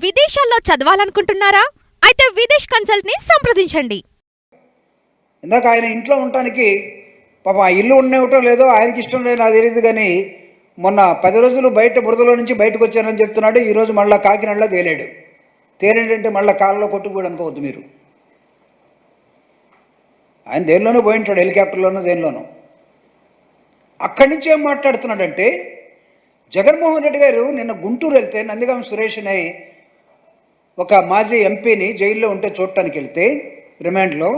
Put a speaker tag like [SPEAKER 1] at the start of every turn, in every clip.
[SPEAKER 1] విదేశాల్లో చదవాలనుకుంటున్నారా? అయితే విదేశ్ కన్సల్ట్ ని సంప్రదించండి.
[SPEAKER 2] ఇందాక ఆయన ఇంట్లో ఉండటానికి పాపం ఆ ఇల్లు ఉండేవటం లేదో ఆయనకి ఇష్టం లేదు నాకు తెలియదు, కానీ మొన్న 10 రోజులు బయట బురదలో నుంచి బయటకు వచ్చానని చెప్తున్నాడు. ఈరోజు మళ్ళీ కాకినాడలో తేలాడు. తేలేంటంటే మళ్ళీ కాళ్ళలో కొట్టుకుపోయాడు అనుకోవద్దు మీరు. ఆయన దేనిలోనూ పోయి ఉంటాడు, హెలికాప్టర్లోనూ దేనిలోనూ. అక్కడి నుంచి ఏం మాట్లాడుతున్నాడంటే, జగన్మోహన్ రెడ్డి గారు నిన్న గుంటూరు వెళ్తే నందిగామ సురేష్ అనే ఒక మాజీ ఎంపీని జైల్లో ఉంటే చూడటానికి వెళ్తే రిమాండ్లో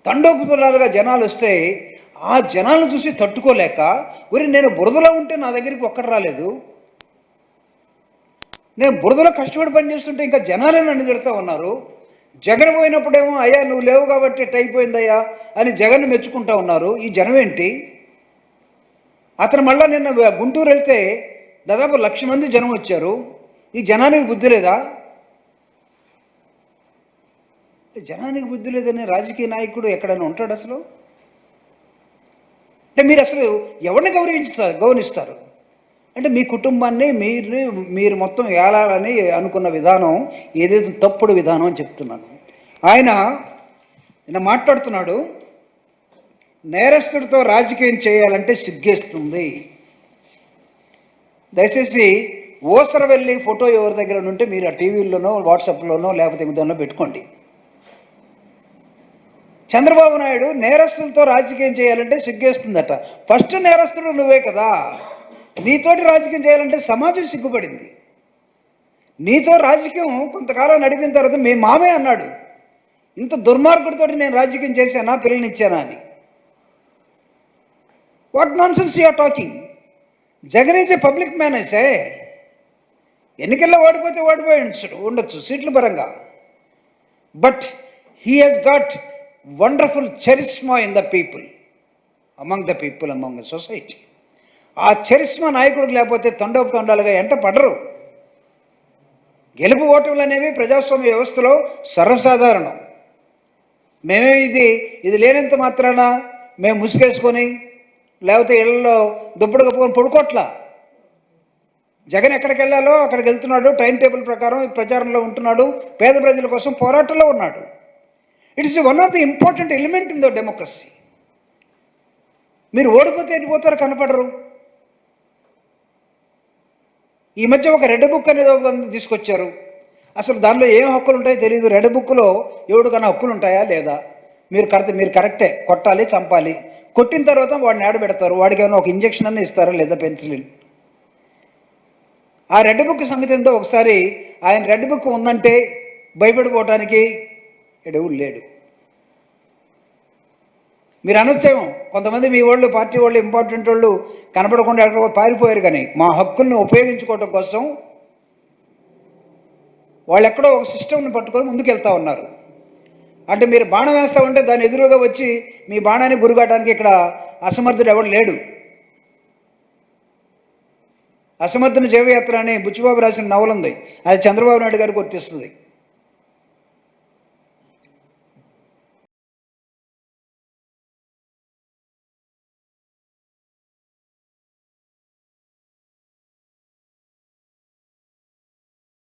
[SPEAKER 2] తండోపుతులాలుగా జనాలు వస్తే ఆ జనాలను చూసి తట్టుకోలేక, ఒరి నేను బురదలో ఉంటే నా దగ్గరికి ఒక్కడు రాలేదు, నేను బురదలో కష్టపడి పనిచేస్తుంటే ఇంకా జనాలే నన్ను తిడుతూ ఉన్నారు, జగన్ పోయినప్పుడేమో అయ్యా నువ్వు లేవు కాబట్టి ఎట్ అయిపోయిందయ్యా అని జగన్ మెచ్చుకుంటా ఉన్నారు, ఈ జనం ఏంటి? అతను మళ్ళీ నిన్న గుంటూరు వెళ్తే దాదాపు 1,00,000 మంది జనం వచ్చారు. ఈ జనానికి బుద్ధి లేదా? జనానికి బుద్ధి లేదని రాజకీయ నాయకుడు ఎక్కడైనా ఉంటాడు అసలు? అంటే మీరు అసలు ఎవరిని గౌరవిస్తారు? అంటే మీ కుటుంబాన్ని మీరు మొత్తం ఏలాలని అనుకున్న విధానం ఏదైతే తప్పుడు విధానం అని చెప్తున్నాను. ఆయన మాట్లాడుతున్నాడు, నేరస్తుడితో రాజకీయం చేయాలంటే సిగ్గేస్తుంది. దయచేసి ఓసర వెళ్ళి ఫోటో ఎవరి దగ్గర ఉంటే మీరు ఆ టీవీల్లోనో వాట్సాప్లోనో లేకపోతే ఇంకోనో పెట్టుకోండి. చంద్రబాబు నాయుడు నేరస్తులతో రాజకీయం చేయాలంటే సిగ్గేస్తుందట. ఫస్ట్ నేరస్తుడు నువ్వే కదా. నీతోటి రాజకీయం చేయాలంటే సమాజం సిగ్గుపడింది. నీతో రాజకీయం కొంతకాలం నడిపిన తర్వాత మీ మామే అన్నాడు, ఇంత దుర్మార్గుడితోటి నేను రాజకీయం చేశానా, పిల్లనిచ్చానా అని. What nonsense you are talking? Jagan is a public man I say. ఎన్నికల్లో ఓడిపోయి ఉండొచ్చు సీట్ల పరంగా, but he has got wonderful charisma in the people, among the people, among the society. ఆ చరిస్మా నాయకుడికి లేకపోతే తండాలుగా ఎంట పడరు. గెలుపు ఓటములు అనేవి ప్రజాస్వామ్య వ్యవస్థలో సర్వసాధారణం. మేమే ఇది లేనంత మాత్రాన మేము ముసుగేసుకొని లేకపోతే ఇళ్లలో దుప్పటి కప్పుకొని పడుకోట్లా. జగన్ ఎక్కడికి వెళ్ళాలో అక్కడికి వెళ్తున్నాడు, టైం టేబుల్ ప్రకారం ప్రచారంలో ఉంటున్నాడు, పేద ప్రజల కోసం పోరాటంలో ఉన్నాడు. It is one of the important element in the democracy. మీరు ఓడిపోతే ఎట్టిపోతారు, కనపడరు. ఈ మధ్య ఒక రెడ్ బుక్ అనేది ఒక తీసుకొచ్చారు. అసలు దానిలో ఏం హక్కులు ఉంటాయో తెలియదు. రెడ్ బుక్లో ఎవడికన్నా హక్కులు ఉంటాయా లేదా? మీరు కరెక్టే, కొట్టాలి, చంపాలి. కొట్టిన తర్వాత వాడిని ఆడబెడతారు. వాడికి ఏమైనా ఒక ఇంజక్షన్ అన్నీ ఇస్తారా లేదా, పెన్సిలిన్? ఆ రెడ్ బుక్ సంగతి ఎంతో ఒకసారి ఆయన రెడ్ బుక్ ఉందంటే భయపడిపోవటానికి ఎడవుడు లేడు. మీరు అనొచ్చేమో, కొంతమంది మీ వాళ్ళు, పార్టీ వాళ్ళు, ఇంపార్టెంట్ వాళ్ళు కనపడకుండా ఎక్కడికో పారిపోయారు, కానీ మా హక్కుల్ని ఉపయోగించుకోవటం కోసం వాళ్ళు ఎక్కడో ఒక సిస్టమ్ని పట్టుకొని ముందుకెళ్తా ఉన్నారు. అంటే మీరు బాణం వేస్తూ ఉంటే దాని ఎదురుగా వచ్చి మీ బాణాన్ని గురికాటానికి ఇక్కడ అసమర్థుడు ఎవడు లేడు. అసమర్థుని జైవయాత్ర అని బుచ్చిబాబు రాసిన నవల ఉంది, అది చంద్రబాబు నాయుడు గారికి వర్తిస్తుంది.